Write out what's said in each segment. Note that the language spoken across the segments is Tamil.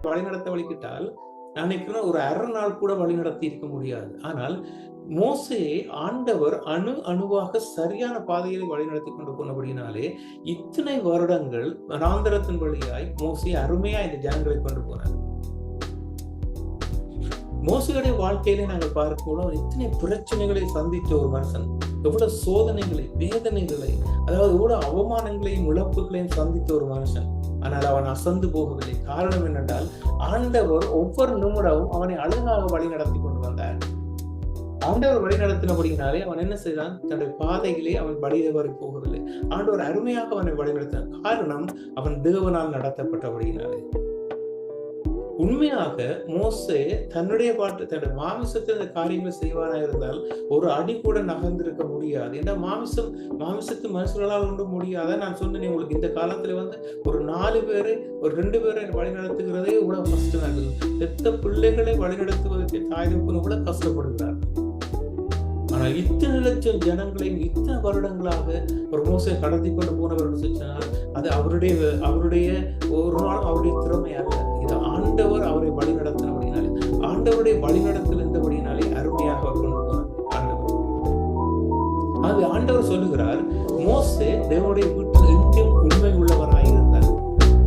வழிநடத்த வழிகிட்டால் நான் நினைக்கிறேன் ஒரு அரை நாள் கூட வழிநடத்தி இருக்க முடியாது. ஆனால் மோசையை ஆண்டவர் அணுவாக சரியான பாதையை வழிநடத்தி கொண்டு போனபடினாலே இத்தனை வருடங்கள் வனாந்தரத்தின் வழியாய் மோசையை அருமையா இந்த ஜனங்களை கொண்டு போனார். மோசையுடைய வாழ்க்கையில நாங்கள் பார்க்கிறோம், இத்தனை பிரச்சனைகளை சந்தித்த ஒரு மனுஷன், எவ்வளவு சோதனைகளை, வேதனைகளை, அதாவது எவ்வளவு அவமானங்களையும் இழப்புகளையும் சந்தித்த ஒரு மனுஷன். ஆனால் அவன் அசந்து போகவில்லை. காரணம் என்னென்றால் ஆண்டவர் ஒவ்வொரு நிமிடமும் அவனை அழகாக வழி நடத்தி கொண்டு வந்தார். ஆண்டவர் வழி நடத்தினபடினாலே அவன் என்ன செய்தான், தன்னுடைய பாதையிலே அவன் வழிதவறி போகவில்லை. ஆண்டவர் அருமையாக அவனை வழிநடத்தினார். காரணம் அவன் தேவனால் நடத்தப்பட்டபடினாலே. உண்மையாக மோசே தன்னுடைய மாமிசத்தில் இந்த காரியங்களை செய்வானா இருந்தால் ஒரு அடி கூட நகர்ந்திருக்க முடியாது. ஏன்னா மாமிசத்து மனுஷர்களால் ஒன்றும் முடியாத. நான் சொன்னேன் உங்களுக்கு, இந்த காலத்துல ஒரு 4 பேரை ஒரு 2 பேரை வழி நடத்துகிறதே இவ்வளவு கஷ்டம் ஆகுது. பெத்த பிள்ளைகளை வழிநடத்துவதற்கு தாய்தப்பன் இவ்வளவு கஷ்டப்படுகிறார். ஆனால் இத்தனை லட்சம் ஜனங்களையும் இத்தனை வருடங்களாக ஒரு மோசை கடத்தி கொண்டு போனவர் சொன்னால் அது அவருடைய ஒரு நாள் அவருடைய திறமை அல்ல. இது ஆண்டவர் அவரை வழி நடத்தினபடினாலே, ஆண்டவருடைய வழி நடத்தல் இருந்தபடினாலே அருமையாக அவர் கொண்டு போனார் ஆண்டவர். அது ஆண்டவர் சொல்லுகிறார், மோசே தேவனுடைய வீட்டில் எங்கும் உண்மை உள்ளவராயிருந்தார்.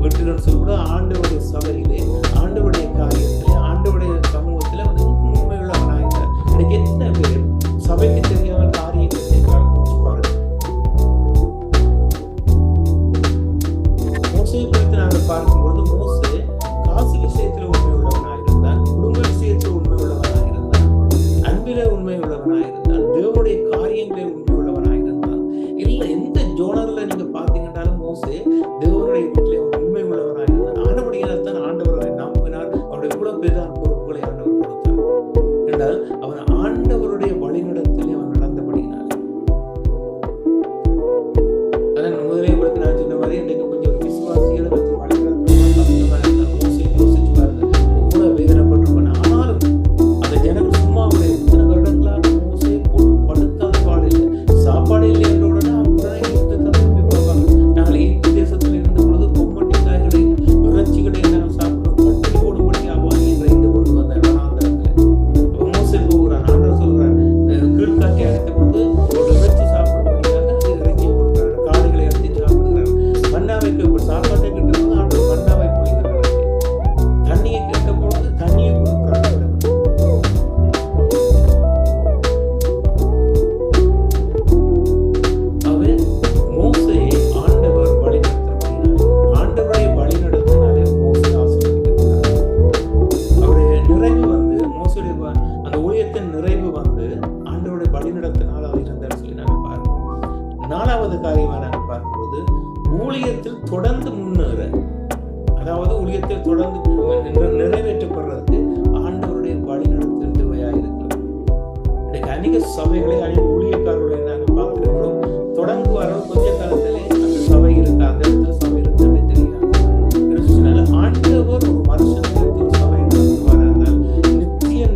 வீட்டில் சொல்லும்போது ஆண்டவருடைய சபையிலே, ஆண்டவருடைய காரியத்திலே, ஆண்டவருடைய சமூகத்திலே அவர் உண்மை உள்ளவராயிருந்தார். எனக்கு எத்தனை பேர் சபைக்கு தெரியாத காரியத்தை பாருங்க. மோசையை குறித்து நாங்கள் பார்க்கும்போது மோசே காசு விஷயத்தில் உண்மை உள்ளவனாயிருந்தான், குடும்ப விஷயத்தில் உண்மை உள்ளவனாயிருந்தான், அன்பிலே உண்மை உள்ளவனாயிருந்தான், தேவனுடைய காரியங்களில் உண்மை உள்ளவனாயிருந்தான். இல்ல எந்த ஜோனர்ல நீங்க பாத்தீங்கன்னாலும் மோசே தேவனுடைய வீட்டிலே உண்மை உள்ளவனாயிருந்தான். ஆனபடியால் தான் ஆண்டவரை நம்பினார். அவருடைய இவ்வளவு பெரிதான பொறுப்புகளை ஆண்டவர் கொடுத்தார் என்றால் அவன் ஆண்டவருடைய வழிநடத்தலே அவன் நடந்தபடினார். அதான் முதலே உங்களுக்கு நான் சொன்ன மாதிரி இன்றைக்கு கொஞ்சம் ஒரு விசுவாசிகளை வச்சு யோசிச்சு பாருங்க, எவ்வளவு வேதனைப்பட்டிருப்பான். ஆனாலும் அந்த ஜனங்கள் சும்மா அவருடைய இத்தனை வருடங்களாக மோசையை போட்டு படுக்காத பாடில்லை, சாப்பாடு இல்லை என்ற உடனே உடனே யுத்தத்தை பார்ப்பாங்க. நாங்கள் இந்த தேசத்தில் இருந்த பொழுது கொம்மட்டி காய்களையும் இறைச்சிகளையும் நாங்கள் சாப்பிட்டோம், பட்டினி போடும்படி ஆவாங்க என்று இந்த கொண்டு வந்த வனாந்தரத்தில் மோசே போகிறான். ஆண்டவர் சொல்கிறார், கீழ்காட்டி அழைத்த போது ஒரு இறைச்சி சாப்பிடும்படியாக இறைச்சியை கொடுக்கிறார், காடுகளை அடித்து சாப்பிடுகிறார். மன்னாவைக்கு சாப்பாட்டை கிட்டபோது ஆண்டவர் மன்னாவை பொழிகிறார், தண்ணியை கேட்ட பொழுது தண்ணியை கொடுக்கிறார். அவர் மோசையை ஆண்டவர் வழி நடத்தினார். ஆண்டவருடைய வழி நடத்தினாலே மோசே ஆசீர்வதிக்கப்பட்டார். அவருடைய நிறைவு மோசையுடைய அந்த ஊழியத்தின் நிறைவு ஆண்டவருடைய வழி நடத்தினால் அவர் இருந்தார் சொல்லி நாங்கள் பார்க்கிறோம். 4வது காரியமாக நாங்கள் பார்க்கும்போது ஊழியத்தில் தொடர்ந்து முன்னேற, அதாவது ஊழியத்தில் தொடர்ந்து நிறைவேற்றப்படுறதுக்கு ஆண்டவருடைய வழி நடத்தல் தேவையாக இருக்கிறது. இன்னைக்கு அநேக சபைகளை அநேக ஊழியக்காரர்களை நாங்கள் பார்த்திருக்கிறோம். தொடங்குவார கொஞ்ச காலத்திலே அந்த சபை இருக்கு, அந்த இடத்துல சபை இருக்குன்னு தெரியாது. ஆண்டவர் ஒரு மனுஷனுக்கு சபை நடத்துவார் என்றால்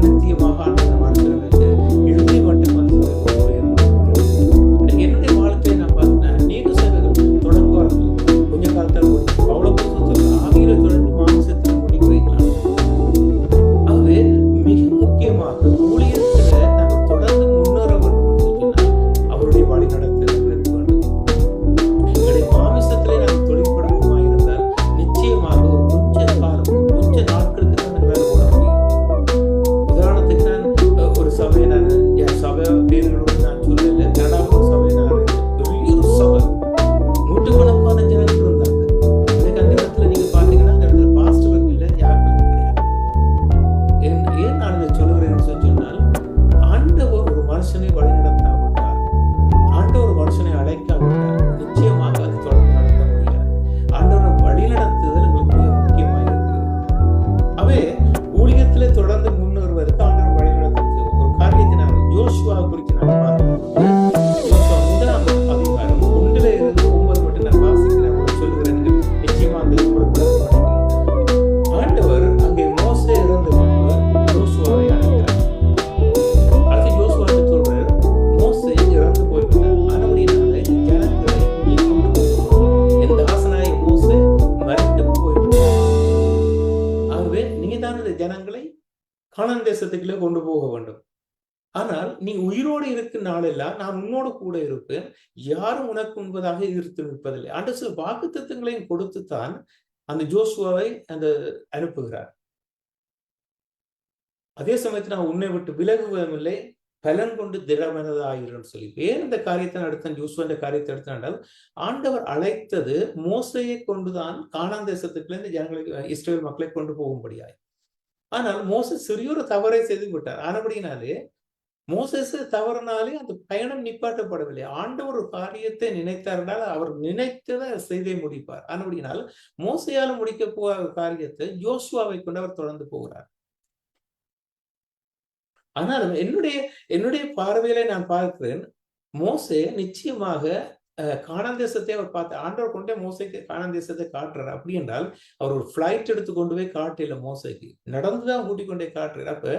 நித்தியமாக ஆண்டவர் மனுஷனுக்கு இறுதி மட்டும் அந்த சபை கொண்டு போயிருப்பார். என்னுடைய வாழ்க்கையை நான் பார்த்தேன், அநேக சபைகள் தொடங்குவார்கள் கொஞ்ச காலத்தில் அவ்வளவு ஆவியில தொடர்ந்து மாமிசத்தில் முடிக்கிறீங்களா. ஆகவே மிக முக்கியமாக ஊழியத்துல நாங்கள் தொடர்ந்து முன்னேற வேண்டும். கானான் தேசத்துக்குள்ளே கொண்டு போக வேண்டும். ஆனால் நீ உயிரோடு இருக்கும் நாளெல்லாம் நான் உன்னோடு கூட இருப்பேன், யாரும் உனக்கு முன்பதாக எதிர்த்து நிற்பதில்லை. ஆண்டு சில வாக்குத்தத்தங்களையும் கொடுத்துத்தான் அந்த ஜோசுவாவை அந்த அனுப்புகிறார். அதே சமயத்தில் நான் உன்னை விட்டு விலகுவதும் இல்லை, பலன் கொண்டு திடமனதாயிரும் சொல்லி ஏன் இந்த காரியத்தை நடத்த ஜோசுவா இந்த காரியத்தை எடுத்தால் ஆண்டவர் அழைத்தது மோசையை கொண்டுதான் கானான் தேசத்துக்குள்ள இந்த ஜனங்களுக்கு இஸ்ரேல் மக்களை கொண்டு போகும்படியாய். ஆனால் மோசே சிறியொரு தவறை செய்து விட்டார். ஆனபடினாலே மோசேஸ் தவறுனாலே அந்த பயணம் நிப்பாட்டப்படவில்லை. ஆண்டவர் ஒரு காரியத்தை நினைத்தார் என்றால் அவர் நினைத்ததை செய்தே முடிப்பார். ஆனபடினால் மோசையால் முடிக்க போகிற காரியத்தை யோசுவாவை கொண்டு அவர் தொடர்ந்து போகிறார். ஆனால் என்னுடைய பார்வையில நான் பார்க்கிறேன், மோசே நிச்சயமாக கானான் தேசத்தை அவர் பார்த்து ஆண்டவர் கொண்டே மோசைக்கு கானான் தேசத்தை காட்டுறாரு. அப்படி என்றால் அவர் ஒரு பிளைட் எடுத்து கொண்டு போய் காட்டல, மோசைக்கு நடந்துதான் கூட்டிக் கொண்டே காட்டுறாரு. அப்ப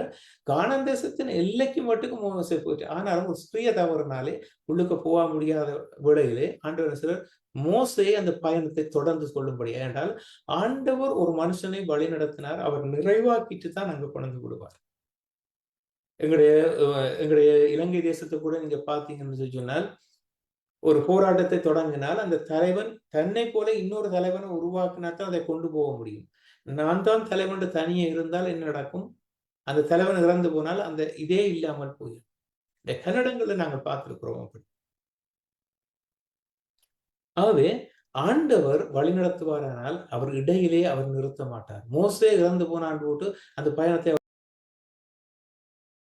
கானான் தேசத்தின் எல்லைக்கு மட்டுக்கும் மோசை போயிட்டு, ஆனாலும் ஒரு ஸ்திரிய தவறுனாலே உள்ளுக்கு போக முடியாத வேளையிலே ஆண்டவர் சிலர் மோசையை அந்த பயணத்தை தொடர்ந்து கொள்ளும்படியா. என்றால் ஆண்டவர் ஒரு மனுஷனை வழி நடத்தினார், அவர் நிறைவாக்கிட்டு தான் அங்க கொண்டு விடுவார். எங்களுடைய இலங்கை தேசத்தை கூட நீங்க பாத்தீங்கன்னு சொன்னால், ஒரு போராட்டத்தை தொடங்கினால் அந்த தலைவன் தன்னை போல இன்னொரு தலைவனை உருவாக்கினாத்தான் அதை கொண்டு போக முடியும். நான் தான் தலைவன் தனியே இருந்தால் என்ன நடக்கும்? அந்த தலைவன் இறந்து போனால் அந்த இதே இல்லாமல் போயிடும். இந்த கன்னடங்களை நாங்கள் பார்த்திருக்கிறோம் அப்படி. ஆகவே ஆண்டவர் வழி நடத்துவாரானால் அவர் இடையிலே அவர் நிறுத்த மாட்டார். மோசே இறந்து போனான் போட்டு அந்த பயணத்தை